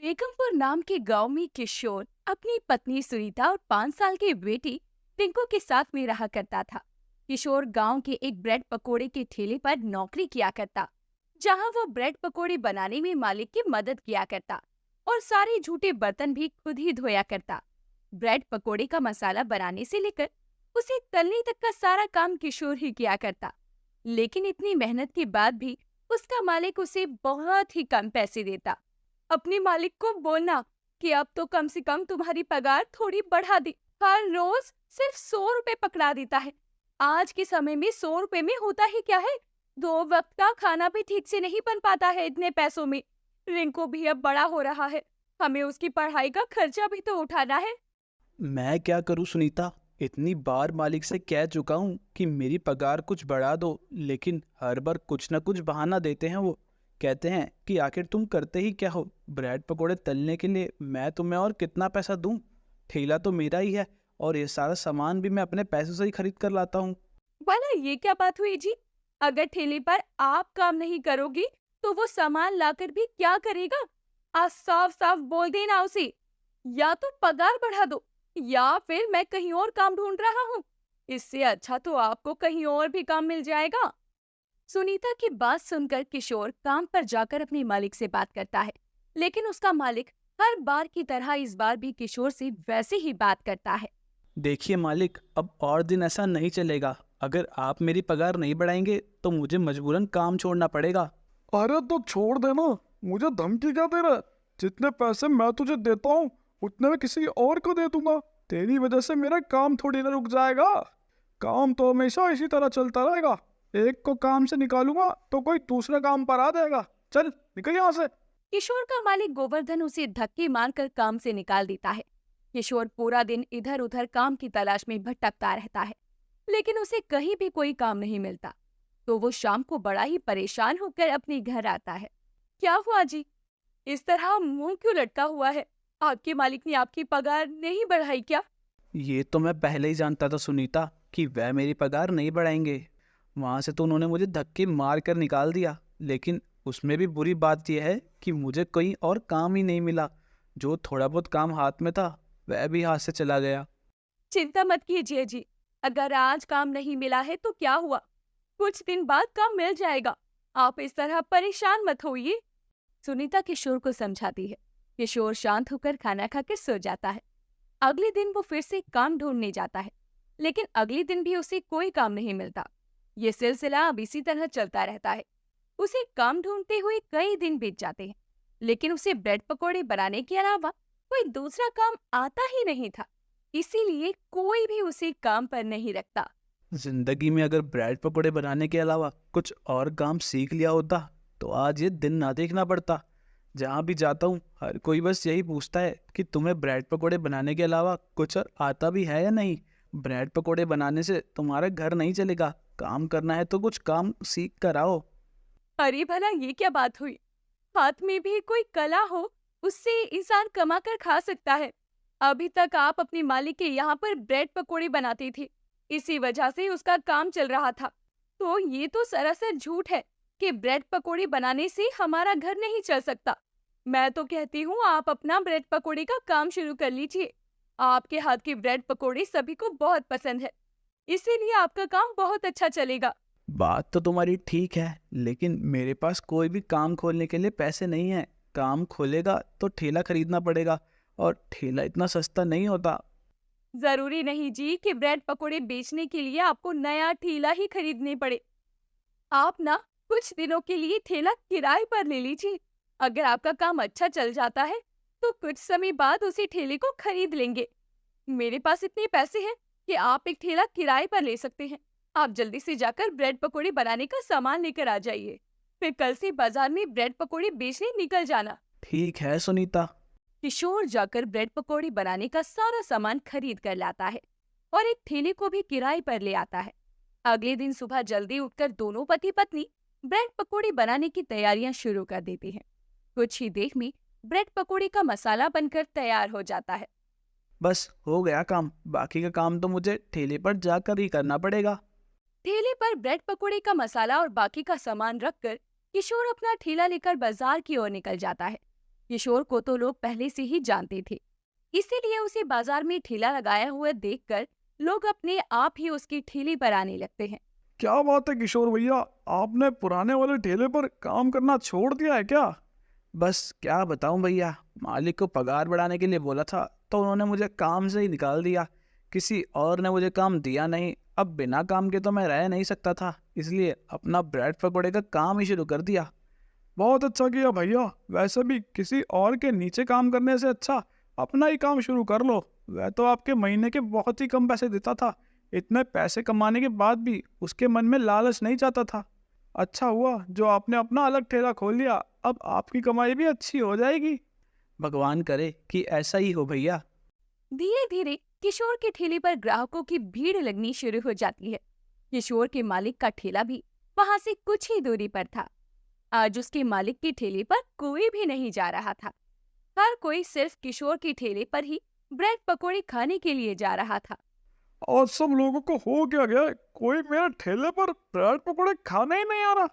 एकमपुर नाम के गांव में किशोर अपनी पत्नी सुनीता और 5 साल की बेटी टिंकू के साथ में रहा करता था। किशोर गांव के एक ब्रेड पकोड़े के ठेले पर नौकरी किया करता, जहां वो ब्रेड पकोड़े बनाने में मालिक की मदद किया करता और सारे झूठे बर्तन भी खुद ही धोया करता। ब्रेड पकोड़े का मसाला बनाने से लेकर उसे तलने तक का सारा काम किशोर ही किया करता। लेकिन इतनी मेहनत के बाद भी उसका मालिक उसे बहुत ही कम पैसे देता। अपने मालिक को बोलना कि अब तो कम से कम तुम्हारी पगार थोड़ी बढ़ा दे। हर रोज सिर्फ 100 रुपए पकड़ा देता है। आज के समय में 100 रुपए में होता ही क्या है, 2 वक्त का खाना भी ठीक से नहीं बन पाता है इतने पैसों में। रिंकू भी अब बड़ा हो रहा है, हमें उसकी पढ़ाई का खर्चा भी तो उठाना है। मैं क्या करूं सुनीता, इतनी बार मालिक से कह चुका हूं कि मेरी पगार कुछ बढ़ा दो, लेकिन हर बार कुछ ना कुछ बहाना देते हैं। वो कहते हैं कि आखिर तुम करते ही क्या हो, ब्रेड पकोड़े तलने के लिए मैं तुम्हें और कितना पैसा दूं, ठेला तो मेरा ही है और ये सारा सामान भी मैं अपने पैसों से ही खरीद कर लाता हूँ। भला ये क्या बात हुई जी? अगर ठेले पर आप काम नहीं करोगी तो वो सामान लाकर भी क्या करेगा? आज साफ साफ बोल देना उसे, या तो पगार बढ़ा दो या फिर मैं कहीं और काम ढूंढ रहा हूँ। इससे अच्छा तो आपको कहीं और भी काम मिल जाएगा। सुनीता की बात सुनकर किशोर काम पर जाकर अपने मालिक से बात करता है, लेकिन उसका मालिक हर बार की तरह इस बार भी किशोर से वैसे ही बात करता है। देखिए मालिक, अब और दिन ऐसा नहीं चलेगा। अगर आप मेरी पगार नहीं बढ़ाएंगे तो मुझे मजबूरन काम छोड़ना पड़ेगा। अरे तो छोड़ देना, मुझे धमकी क्या दे रहा है? जितने पैसे मैं तुझे देता हूँ उतने मैं किसी और को दे दूंगा। तेरी वजह से मेरा काम थोड़ी ना रुक जाएगा। काम तो हमेशा इसी तरह चलता रहेगा। एक को काम से निकालूंगा तो कोई दूसरा काम पर आ जाएगा। चल निकल यहाँ से। किशोर का मालिक गोवर्धन उसे धक्के मारकर काम से निकाल देता है। किशोर पूरा दिन इधर उधर काम की तलाश में भटकता रहता है, लेकिन उसे कहीं भी कोई काम नहीं मिलता। तो वो शाम को बड़ा ही परेशान होकर अपने घर आता है। क्या हुआ जी? इस तरह मुंह क्यों लटका हुआ है? आपके मालिक ने आपकी पगार नहीं बढ़ाई क्या? ये तो मैं पहले ही जानता था सुनीता कि वह मेरी पगार नहीं बढ़ाएंगे। वहां से तो उन्होंने मुझे धक्के मार कर निकाल दिया, लेकिन उसमें भी बुरी बात यह है कि मुझे कहीं और काम ही नहीं मिला। जो थोड़ा बहुत काम हाथ में था वह भी हाथ से चला गया। चिंता मत कीजिए जी, अगर आज काम नहीं मिला है तो क्या हुआ, कुछ दिन बाद काम मिल जाएगा। आप इस तरह परेशान मत होइए। सुनीता किशोर को समझाती है। किशोर शांत होकर खाना खाकर सो जाता है। अगले दिन वो फिर से काम ढूंढने जाता है, लेकिन अगले दिन भी उसे कोई काम नहीं मिलता। ये सिलसिला अब इसी तरह चलता रहता है। उसे काम ढूंढते हुए कई दिन बीत जाते हैं, लेकिन उसे ब्रेड पकोड़े बनाने के अलावा कोई दूसरा काम आता ही नहीं था। इसीलिए कोई भी उसे काम पर नहीं रखता। जिंदगी में अगर ब्रेड पकोड़े बनाने के अलावा कुछ और काम सीख लिया होता तो आज ये दिन ना देखना पड़ता। जहाँ भी जाता हूँ हर कोई बस यही पूछता है कि तुम्हें ब्रेड पकोड़े बनाने के अलावा कुछ और आता भी है या नहीं। ब्रेड पकोड़े बनाने से तुम्हारा घर नहीं चलेगा, काम करना है तो कुछ काम सीख कर आओ। अरे भला ये क्या बात हुई? हाथ में भी कोई कला हो, उससे इंसान कमा कर खा सकता है। अभी तक आप अपने मालिक के यहाँ पर ब्रेड पकोड़े बनाती थी, इसी वजह से उसका काम चल रहा था। तो ये तो सरासर झूठ है कि ब्रेड पकोड़े बनाने से हमारा घर नहीं चल सकता। मैं तो कहती हूँ आप अपना ब्रेड पकोड़े का काम शुरू कर लीजिए। आपके हाथ के ब्रेड पकोड़े सभी को बहुत पसंद है, इसीलिए आपका काम बहुत अच्छा चलेगा। बात तो तुम्हारी ठीक है, लेकिन मेरे पास कोई भी काम खोलने के लिए पैसे नहीं है। काम खोलेगा तो ठेला खरीदना पड़ेगा और ठेला इतना सस्ता नहीं होता। जरूरी नहीं जी कि ब्रेड पकोड़े बेचने के लिए आपको नया ठेला ही खरीदने पड़े। आप ना कुछ दिनों के लिए ठेला किराए पर ले लीजिए। अगर आपका काम अच्छा चल जाता है तो कुछ समय बाद उसी ठेले को खरीद लेंगे। मेरे पास इतने पैसे हैं कि आप एक ठेला किराए पर ले सकते हैं। आप जल्दी से जाकर ब्रेड पकोड़े बनाने का सामान लेकर आ जाइए। फिर कल से बाजार में ब्रेड पकोड़े बेचने निकल जाना। ठीक है सुनीता। किशोर जाकर ब्रेड पकोड़े बनाने का सारा सामान खरीद कर लाता है और एक ठेले को भी किराए पर ले आता है। अगले दिन सुबह जल्दी उठकर दोनों पति पत्नी ब्रेड पकोड़े बनाने की तैयारियां शुरू कर देते हैं। कुछ ही देर में ब्रेड पकोड़े का मसाला बनकर तैयार हो जाता है। बस हो गया काम, बाकी का काम तो मुझे ठेले पर जाकर ही करना पड़ेगा। ठेले पर ब्रेड पकोड़े का मसाला और बाकी का सामान रखकर किशोर अपना ठेला लेकर बाजार की ओर निकल जाता है। किशोर को तो लोग पहले से ही जानते थे, इसीलिए उसे बाजार में ठेला लगाया हुआ देखकर लोग अपने आप ही उसकी ठेले पर आने लगते हैं। क्या बात है किशोर भैया, आपने पुराने वाले ठेले पर काम करना छोड़ दिया है क्या? बस क्या बताऊं भैया, मालिक को पगार बढ़ाने के लिए बोला था तो उन्होंने मुझे काम से ही निकाल दिया। किसी और ने मुझे काम दिया नहीं। अब बिना काम के तो मैं रह नहीं सकता था, इसलिए अपना ब्रेड पकौड़े का काम ही शुरू कर दिया। बहुत अच्छा किया भैया। वैसे भी किसी और के नीचे काम करने से अच्छा अपना ही काम शुरू कर लो। वह तो आपके महीने के बहुत ही कम पैसे देता था। इतने पैसे कमाने के बाद भी उसके मन में लालच नहीं जाता था। अच्छा हुआ जो आपने अपना अलग ठेला खोल लिया। अब आपकी कमाई भी अच्छी हो जाएगी। भगवान करे कि ऐसा ही हो भैया। धीरे धीरे किशोर के ठेले पर ग्राहकों की भीड़ लगनी शुरू हो जाती है। किशोर के मालिक का ठेला भी वहां से कुछ ही दूरी पर था। आज उसके मालिक के ठेले पर कोई भी नहीं जा रहा था। हर कोई सिर्फ किशोर के ठेले पर ही ब्रेड पकौड़े खाने के लिए जा रहा था। और सब लोगों को हो क्या गया? कोई मेरे ठेले पर ब्रेड पकौड़े खाने ही नहीं आ रहा।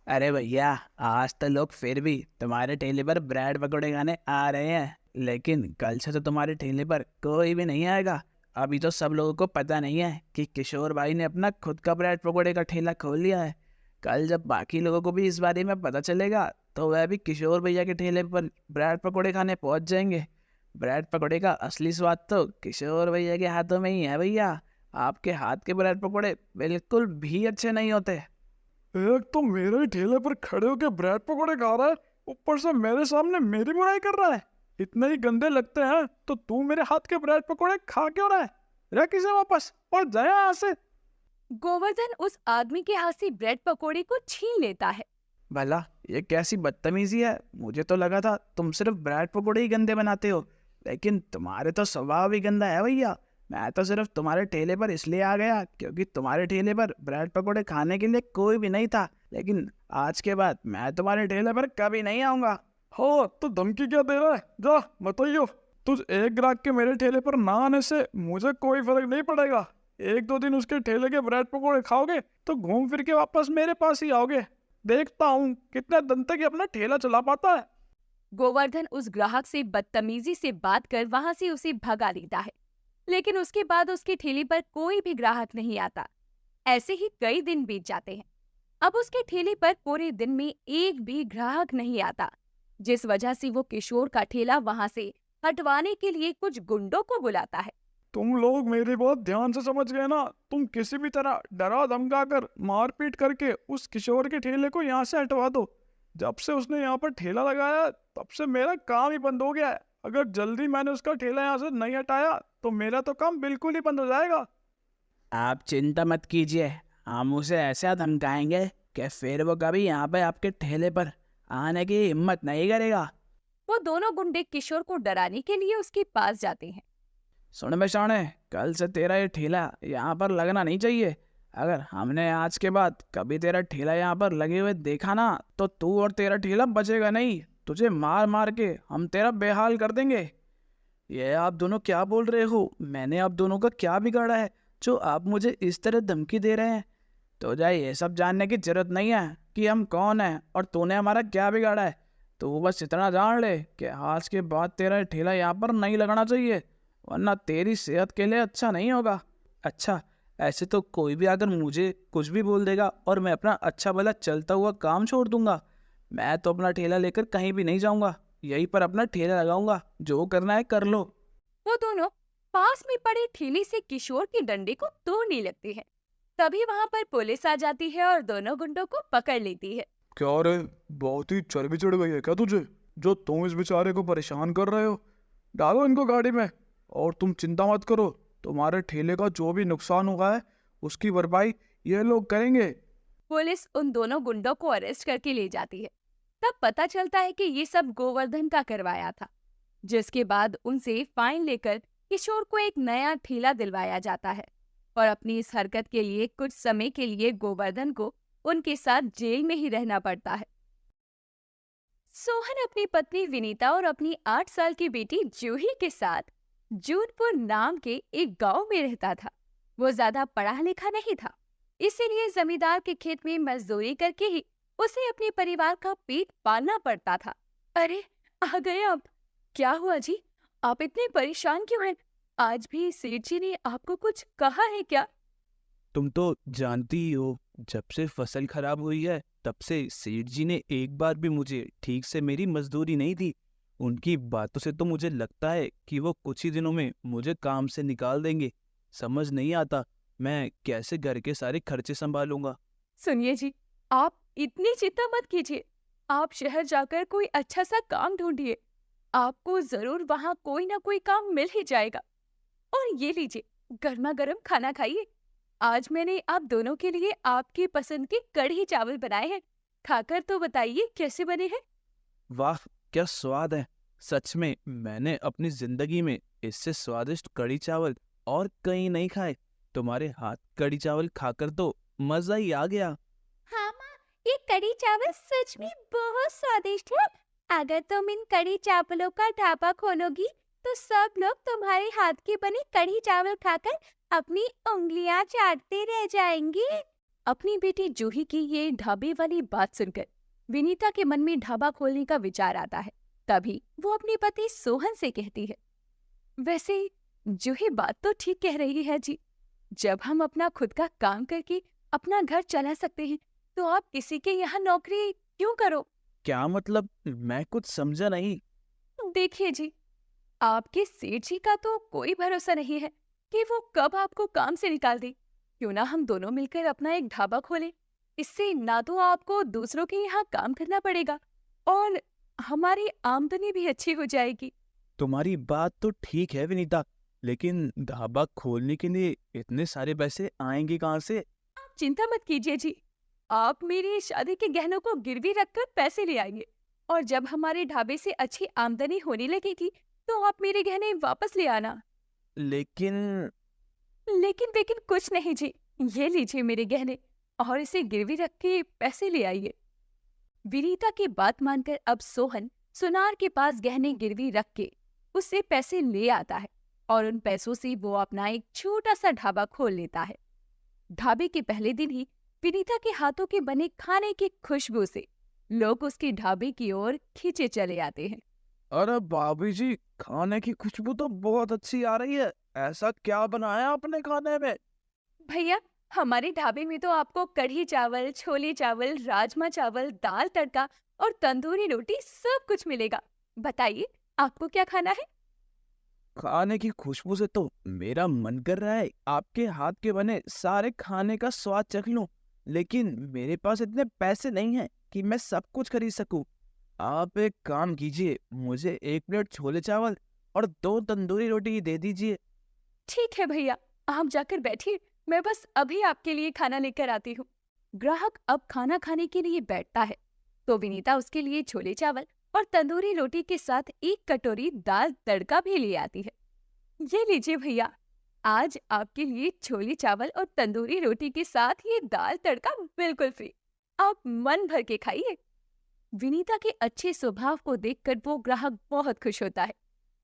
अरे भैया, आज तो लोग फिर भी तुम्हारे ठेले पर ब्रेड पकौड़े खाने आ रहे हैं, लेकिन कल से तो तुम्हारे ठेले पर कोई भी नहीं आएगा। अभी तो सब लोगों को पता नहीं है कि किशोर भाई ने अपना खुद का ब्रेड पकौड़े का ठेला खोल लिया है। कल जब बाकी लोगों को भी इस बारे में पता चलेगा तो वह भी किशोर भैया के ठेले पर ब्रेड पकौड़े खाने पहुंच जाएंगे। ब्रेड पकौड़े का असली स्वाद तो किशोर भैया के हाथों में ही है भैया। आपके हाथ के ब्रेड पकौड़े बिल्कुल भी अच्छे नहीं होते। एक तो मेरे ही ठेले पर खड़े होकर ब्रेड पकौड़े खा रहा है, ऊपर से मेरे सामने मेरी बुराई कर रहा है। इतने ही गंदे लगते हैं तो तू मेरे हाथ के ब्रेड पकौड़े खा क्यों रहा है? रख इसे वापस और जाए यहाँ से। गोवर्धन उस आदमी के हाथ से ब्रेड पकौड़े को छीन लेता है। भला ये कैसी बदतमीजी है? मुझे तो लगा था तुम सिर्फ ब्रेड पकौड़े ही गंदे बनाते हो, लेकिन तुम्हारे तो स्वभाव ही गंदा है भैया। मैं तो सिर्फ तुम्हारे ठेले पर इसलिए आ गया क्योंकि तुम्हारे ठेले पर ब्रेड पकौड़े खाने के लिए कोई भी नहीं था, लेकिन आज के बाद मैं तुम्हारे ठेले पर कभी नहीं आऊंगा। हो तो धमकी क्या दे रहा है? जा बताइयो। तुझ एक ग्राहक के मेरे ठेले पर ना आने से मुझे कोई फर्क नहीं पड़ेगा। एक दो दिन उसके ठेले के ब्रेड पकौड़े खाओगे तो घूम फिर के वापस मेरे पास ही आओगे। देखता हूँ कितने दिन तक ये अपना ठेला चला पाता है। गोवर्धन उस ग्राहक से बदतमीजी से बात कर वहां से उसे भगा देता है, लेकिन उसके बाद उसके ठेले पर कोई भी ग्राहक नहीं आता। ऐसे ही कई दिन बीत जाते हैं। अब उसके ठेले पर पूरे दिन में एक भी ग्राहक नहीं आता, जिस वजह से वो किशोर का ठेला वहां से हटवाने के लिए कुछ गुंडों को बुलाता है। तुम लोग मेरी बात ध्यान से समझ गए ना? तुम किसी भी तरह डरा धमका कर मारपीट करके उस किशोर के ठेले को यहाँ से हटवा दो। जब से उसने यहाँ पर ठेला लगाया तब से मेरा काम ही बंद हो गया है। अगर जल्दी मैंने उसका ठेला यहाँ से नहीं हटाया तो मेरा तो काम बिल्कुल ही बंद हो जाएगा। आप चिंता मत कीजिए, हम उसे ऐसा धमकाएंगे कि फिर वो कभी यहाँ पे आपके ठेले पर आने की हिम्मत नहीं करेगा। वो दोनों गुंडे किशोर को डराने के लिए उसके पास जाते हैं। सुन बे शाणे, कल से तेरा ये ठेला यहाँ पर लगना नहीं चाहिए। अगर हमने आज के बाद कभी तेरा ठेला यहाँ पर लगे हुए देखा ना तो तू और तेरा ठेला बचेगा नहीं। तुझे मार मार के हम तेरा बेहाल कर देंगे। ये आप दोनों क्या बोल रहे हो? मैंने आप दोनों का क्या बिगाड़ा है जो आप मुझे इस तरह धमकी दे रहे हैं? तो जाए ये सब जानने की जरूरत नहीं है कि हम कौन हैं और तूने हमारा क्या बिगाड़ा है। तो बस इतना जान ले कि आज के बाद तेरा ठेला यहाँ पर नहीं लगना चाहिए, वरना तेरी सेहत के लिए अच्छा नहीं होगा। अच्छा, ऐसे तो कोई भी अगर मुझे कुछ भी बोल देगा और मैं अपना अच्छा भला चलता हुआ काम छोड़ दूंगा। मैं तो अपना ठेला लेकर कहीं भी नहीं जाऊंगा, यहीं पर अपना ठेला लगाऊंगा। जो करना है कर लो। वो दोनों पास में पड़े ठेले से किशोर के डंडे को तोड़ने लगते हैं। तभी वहां पर पुलिस आ जाती है और दोनों गुंडों को पकड़ लेती है। क्या रे, बहुत ही चर्बी चढ़ गई है क्या तुझे, जो तुम इस बेचारे को परेशान कर रहे हो? डालो इनको गाड़ी में और तुम चिंता मत करो, तुम्हारे ठेले का जो भी नुकसान हुआ है उसकी भरपाई ये लोग करेंगे। पुलिस उन दोनों गुंडों को अरेस्ट करके ले जाती है। तब पता चलता है कि ये सब गोवर्धन का करवाया था, जिसके बाद उनसे फाइन लेकर किशोर को एक नया ठेला दिलवाया जाता है और अपनी इस हरकत के लिए कुछ समय के लिए गोवर्धन को उनके साथ जेल में ही रहना पड़ता है। सोहन अपनी पत्नी विनीता और अपनी 8 साल की बेटी जूही के साथ जूनपुर नाम के एक गांव में रहता था। वो ज्यादा पढ़ा लिखा नहीं था, इसीलिए जमींदार के खेत में मजदूरी करके ही उसे अपने परिवार का पेट पालना पड़ता था। अरे आ गए आप। क्या हुआ जी? आप इतने परेशान क्यों हैं? आज भी सेठ जी ने आपको कुछ कहा है क्या? तुम तो जानती ही हो, जब से फसल खराब हुई है तब से सेठ जी ने एक बार भी मुझे ठीक से मेरी मजदूरी नहीं दी। उनकी बातों से तो मुझे लगता है कि वो कुछ ही दिनों में मुझे काम से निकाल देंगे। समझ नहीं आता मैं कैसे घर के सारे खर्चे संभालूंगा। सुनिए जी, आप इतनी चिंता मत कीजिए। आप शहर जाकर कोई अच्छा सा काम ढूंढिए। आपको जरूर वहाँ कोई ना कोई काम मिल ही जाएगा। और ये लीजिए, गर्मा गर्म खाना खाइए। आज मैंने आप दोनों के लिए आपकी पसंद के कढ़ी चावल बनाए हैं। खाकर तो बताइए कैसे बने हैं। वाह, क्या स्वाद है! सच में मैंने अपनी जिंदगी में इससे स्वादिष्ट कढ़ी चावल और कहीं नहीं खाए। तुम्हारे हाथ कढ़ी चावल खाकर तो मजा ही आ गया। हाँ माँ, ये कढ़ी चावल सच में बहुत स्वादिष्ट है। अगर तुम इन कढ़ी चावलों का ढाबा खोलोगी तो सब लोग तुम्हारे हाथ के बने कढ़ी चावल खाकर अपनी उंगलियां चाटते रह जाएंगे। अपनी बेटी जूही की ये ढाबे वाली बात सुनकर विनीता के मन में ढाबा खोलने का विचार आता है। तभी वो अपने पति सोहन से कहती है, वैसे जूही बात तो ठीक कह रही है जी। जब हम अपना खुद का काम करके अपना घर चला सकते हैं तो आप किसी के यहाँ नौकरी क्यों करो? क्या मतलब? मैं कुछ समझा नहीं। देखिए जी, आपके सेठ जी का तो कोई भरोसा नहीं है कि वो कब आपको काम से निकाल दे। क्यों ना हम दोनों मिलकर अपना एक ढाबा खोलें। इससे ना तो आपको दूसरों के यहाँ काम करना पड़ेगा और हमारी आमदनी भी अच्छी हो जाएगी। तुम्हारी बात तो ठीक है विनीता, लेकिन ढाबा खोलने के लिए इतने सारे पैसे आएंगे कहाँ से? आप चिंता मत कीजिए जी। आप मेरी शादी के गहनों को गिरवी रखकर पैसे ले आएंगे और जब हमारे ढाबे से अच्छी आमदनी होने लगेगी तो आप मेरे गहने वापस ले आना। लेकिन लेकिन लेकिन कुछ नहीं जी। ये लीजिए मेरे गहने और इसे गिरवी रख के पैसे ले आइए। विनीता की बात मानकर अब सोहन सुनार के पास गहने गिरवी रख के उससे पैसे ले आता है और उन पैसों से वो अपना एक छोटा सा ढाबा खोल लेता है। ढाबे के पहले दिन ही विनीता के हाथों के बने खाने की खुशबू से लोग उसके ढाबे की ओर खींचे चले आते हैं। अरे भाभी जी, खाने की खुशबू तो बहुत अच्छी आ रही है। ऐसा क्या बनाया आपने खाने में? भैया, हमारे ढाबे में तो आपको कढ़ी चावल, छोले चावल, राजमा चावल, दाल तड़का और तंदूरी रोटी सब कुछ मिलेगा। बताइए आपको क्या खाना है? खाने की खुशबू से तो मेरा मन कर रहा है आपके हाथ के बने सारे खाने का स्वाद चख लूं, लेकिन मेरे पास इतने पैसे नहीं हैं कि मैं सब कुछ खरीद सकूं। आप एक काम कीजिए, मुझे 1 प्लेट छोले चावल और 2 तंदूरी रोटी दे दीजिए। ठीक है भैया, आप जाकर बैठिए। मैं बस अभी आपके लिए खाना लेकर आती हूँ। ग्राहक अब खाना खाने के लिए बैठता है तो विनीता उसके लिए छोले चावल और तंदूरी रोटी के साथ एक कटोरी दाल तड़का भी ले आती है। ये लीजिए भैया, आज आपके लिए छोले चावल और तंदूरी रोटी के साथ ये दाल तड़का बिल्कुल फ्री। आप मन भर के खाइए। विनीता के अच्छे स्वभाव को देखकर वो ग्राहक बहुत खुश होता है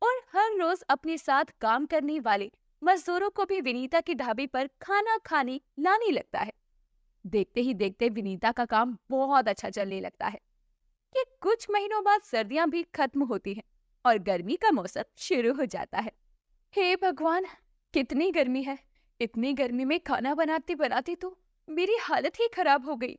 और हर रोज अपने साथ काम करने वाले मजदूरों को भी विनीता के ढाबे पर खाना खाने लाने लगता है। देखते ही देखते विनीता का काम बहुत अच्छा चलने लगता है कि कुछ महीनों बाद सर्दियां भी खत्म होती हैं और गर्मी का मौसम शुरू हो जाता है। हे भगवान, कितनी गर्मी है! इतनी गर्मी में खाना बनाते बनाते तो मेरी हालत ही खराब हो गई।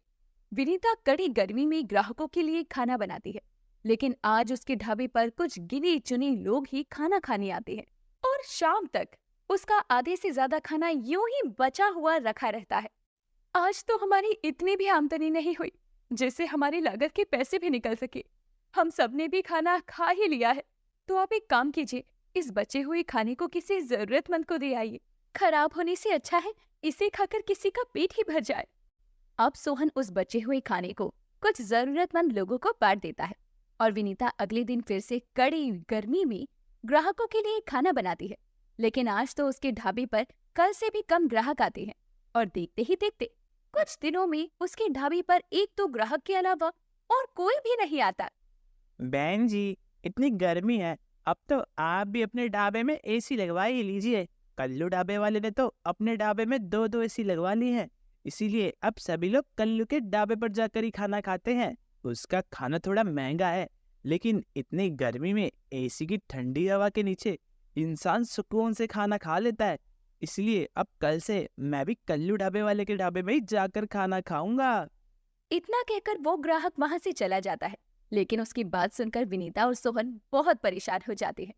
विनीता कड़ी गर्मी में ग्राहकों के लिए खाना बनाती है, लेकिन आज उसके ढाबे पर कुछ गिने चुने लोग ही खाना खाने आते हैं और शाम तक उसका आधे से ज्यादा खाना यूं ही बचा हुआ रखा रहता है। आज तो हमारी इतनी भी आमदनी नहीं हुई जिससे हमारी लागत के पैसे भी निकल सके। हम सबने भी खाना खा ही लिया है, तो आप एक काम कीजिए, इस बचे हुए खाने को किसी जरूरतमंद को दे आइए। खराब होने से अच्छा है इसे खाकर किसी का पेट ही भर जाए। अब सोहन उस बचे हुए खाने को कुछ जरूरतमंद लोगों को बांट देता है और विनीता अगले दिन फिर से कड़ी गर्मी में ग्राहकों के लिए खाना बनाती है। लेकिन आज तो उसके ढाबे पर कल से भी कम ग्राहक आते हैं और देखते ही देखते कुछ दिनों में उसके ढाबे पर एक तो ग्राहक के अलावा और कोई भी नहीं आता। बहन जी, इतनी गर्मी है, अब तो आप भी अपने ढाबे में एसी लगवा ही लीजिए। कल्लू ढाबे वाले ने तो अपने ढाबे में 2-2 एसी लगवा ली हैं, इसीलिए अब सभी लोग कल्लू के ढाबे पर जाकर ही खाना खाते हैं। उसका खाना थोड़ा महंगा है, लेकिन इतनी गर्मी में एसी की ठंडी हवा के नीचे इंसान सुकून से खाना खा लेता है। इसलिए अब कल से मैं भी कल्लू ढाबे वाले के ढाबे में ही जाकर खाना खाऊंगा। इतना कहकर वो ग्राहक वहां से चला जाता है। लेकिन उसकी बात सुनकर विनीता और सोहन बहुत परेशान हो जाते हैं।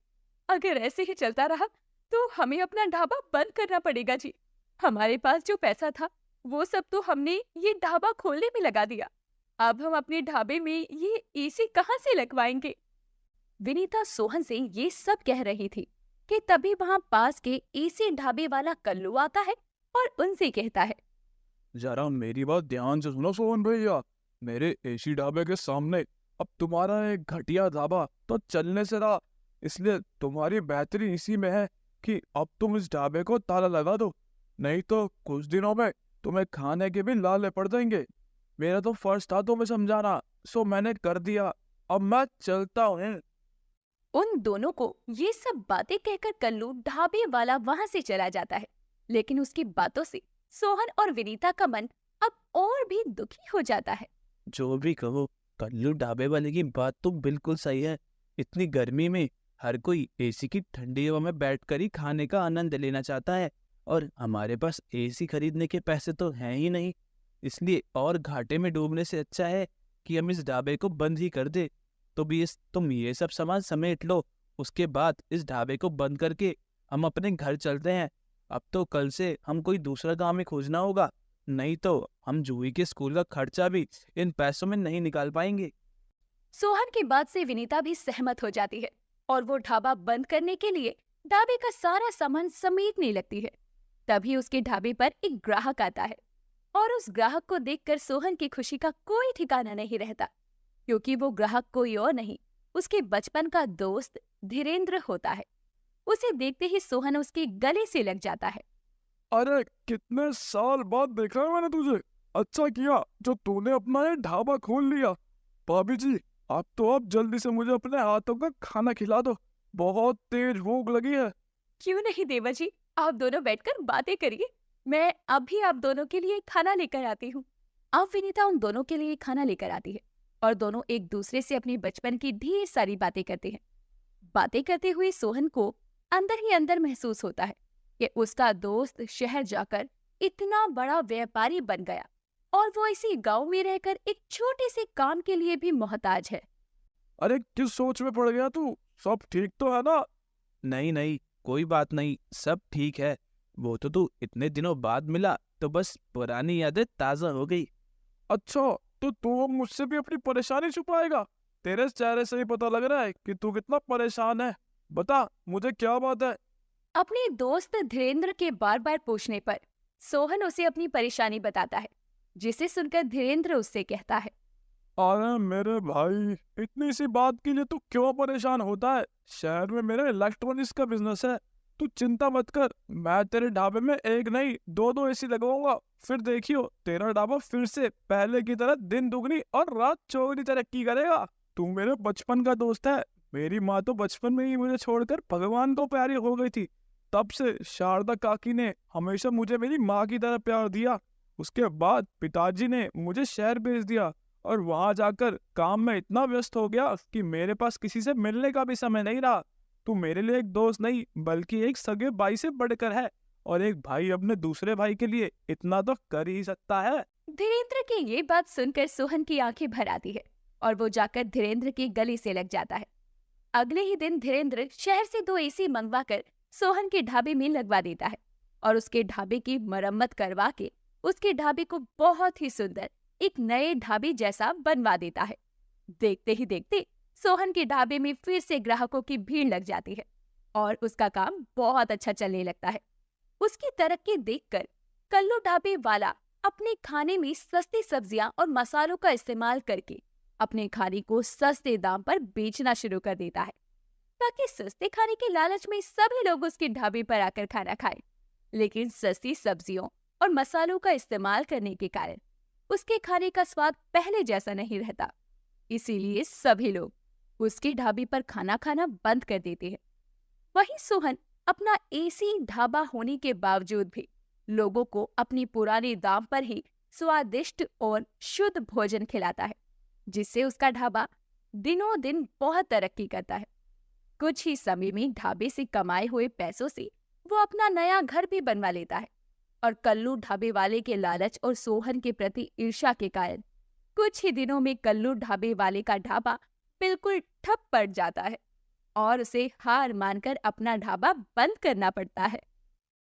अगर ऐसे ही चलता रहा तो हमें अपना ढाबा बंद करना पड़ेगा जी। हमारे पास जो पैसा था वो सब तो हमने ये ढाबा खोलने में लगा दिया। अब हम अपने ढाबे में ये एसी कहाँ से लगवाएंगे? विनीता सोहन से ये सब कह रही थी कि तभी वहां पास के एसी ढाबे वाला कल्लू आता है और उनसे कहता है, जरा मेरी बात ध्यान से सुनो सोहन भैया। मेरे एसी ढाबे के सामने अब तुम्हारा एक घटिया ढाबा तो चलने से रहा, इसलिए तुम्हारी बेहतरी इसी में है कि अब तुम इस ढाबे को ताला लगा दो, नहीं तो कुछ दिनों में तुम्हें खाने के भी लाले पड़ जाएंगे। मेरा तो फर्ज था तुम्हें समझाना, सो मैंने कर दिया। अब मैं चलता हूँ। उन दोनों को ये सब बातें कहकर कल्लू ढाबे वाला वहां से चला जाता है। लेकिन उसकी बातों से सोहन और विनीता का मन अब और भी दुखी हो जाता है। जो भी कहो, कल्लू ढाबे वाले की बात तो बिल्कुल सही है। इतनी गर्मी में हर कोई एसी की ठंडी हवा में बैठकर ही खाने का आनंद लेना चाहता है, और हमारे पास एसी खरीदने के पैसे तो हैं ही नहीं। इसलिए और घाटे में डूबने से अच्छा है कि हम इस ढाबे को बंद ही कर दे। तो भी तुम ये सब सामान समेट लो, उसके बाद इस ढाबे को बंद करके हम अपने घर चलते हैं। अब तो कल से हम कोई दूसरा काम ही खोजना होगा, नहीं तो हम जूही के स्कूल का खर्चा भी इन पैसों में नहीं निकाल पाएंगे। सोहन की बात से विनीता भी सहमत हो जाती है और वो ढाबा बंद करने के लिए ढाबे का सारा सामान समेटने लगती है। तभी उसके ढाबे पर एक ग्राहक आता है और उस ग्राहक को देखकर सोहन की खुशी का कोई ठिकाना नहीं रहता, क्योंकि वो ग्राहक कोई और नहीं, उसके बचपन का दोस्त धीरेन्द्र होता है। उसे देखते ही सोहन उसके गले से लग जाता है। अरे कितने साल बाद देखा है मैंने तुझे। अच्छा किया जो तूने अपना ये ढाबा खोल लिया। भाभी जी, आप तो अब जल्दी से मुझे अपने हाथों का खाना खिला दो, बहुत तेज भूख लगी है। क्यों नहीं देवा जी, आप दोनों बैठकर बातें करिए, मैं अभी आप दोनों के लिए खाना लेकर आती हूँ। अब विनीता उन दोनों के लिए खाना लेकर आती है और दोनों एक दूसरे से अपनी बचपन की ढेर सारी बातें करते हैं। बातें करते हुए सोहन को अंदर ही अंदर महसूस होता है कि उसका दोस्त शहर जाकर इतना बड़ा व्यापारी बन गया और वो इसी गांव में रहकर एक छोटे से काम के लिए भी मोहताज है। अरे किस सोच में पड़ गया तू? सब ठीक तो है ना? नहीं नहीं, कोई बात नहीं, सब ठीक है। वो तो तू इतने दिनों बाद मिला तो बस पुरानी यादें ताज़ा हो गई। अच्छा, तो तू अब मुझसे भी अपनी परेशानी छुपाएगा? तेरे चेहरे से ही पता लग रहा है कि तू कितना परेशान है। बता मुझे क्या बात है। अपने दोस्त धीरेन्द्र के बार बार पूछने पर सोहन उसे अपनी परेशानी बताता है, जिसे सुनकर धीरेन्द्र उससे कहता है, अरे मेरे भाई, इतनी सी बात के लिए तू क्यों परेशान होता है? शहर में मेरा इलेक्ट्रॉनिक्स का बिजनेस है, तू चिंता मत कर। मैं तेरे ढाबे में एक नहीं दो एसी लगवाऊंगा, फिर देखियो तेरा ढाबा फिर से पहले की तरह दिन दुगनी और रात चौगुनी तरक्की करेगा। तू मेरे बचपन का दोस्त है। मेरी माँ तो बचपन में ही मुझे छोड़कर भगवान को प्यारी हो गई थी। तब से शारदा काकी ने हमेशा मुझे मेरी माँ की तरह प्यार दिया। उसके बाद पिताजी ने मुझे शहर भेज दिया और वहां जाकर काम में इतना व्यस्त हो गया कि मेरे पास किसी से मिलने का भी समय नहीं रहा। तू मेरे लिए एक दोस्त नहीं बल्कि एक सगे भाई से बढ़कर है, और एक भाई अपने दूसरे भाई के लिए इतना तो कर ही सकता है। धीरेन्द्र की ये बात सुनकर सोहन की आंखें भर आती है और वो जाकर धीरेन्द्र के गले से लग जाता है। अगले ही दिन धीरेन्द्र शहर से 2 एसी मंगवाकर सोहन के ढाबे में लगवा देता है और उसके ढाबे की मरम्मत करवा के उसके ढाबे को बहुत ही सुंदर एक नए ढाबे जैसा बनवा देता है। देखते ही देखते सोहन के ढाबे में फिर से ग्राहकों की भीड़ लग जाती है और उसका काम बहुत अच्छा चलने लगता है। उसकी तरक्की देखकर कल्लू ढाबे वाला अपने खाने में सस्ती सब्जियां और मसालों का इस्तेमाल करके अपने खाने को सस्ते दाम पर बेचना शुरू कर देता है, ताकि सस्ते खाने के लालच में सभी लोग उसके ढाबे पर आकर खाना खाएं। लेकिन सस्ती सब्जियों और मसालों का इस्तेमाल करने के कारण उसके खाने का स्वाद पहले जैसा नहीं रहता। इसीलिए सभी लोग उसके ढाबे पर खाना खाना बंद कर देते हैं। वहीं सोहन अपना एसी ढाबा होने के बावजूद भी लोगों को अपनी पुराने दाम पर ही स्वादिष्ट और शुद्ध भोजन खिलाता है, जिससे उसका ढाबा दिनों दिन बहुत तरक्की करता है। कुछ ही समय में ढाबे से कमाए हुए पैसों से वो अपना नया घर भी बनवा लेता है और कल्लू ढाबे वाले के लालच और सोहन के प्रति ईर्ष्या के कारण कुछ ही दिनों में कल्लू ढाबे वाले का ढाबा बिल्कुल ठप पड़ जाता है और उसे हार मानकर अपना ढाबा बंद करना पड़ता है।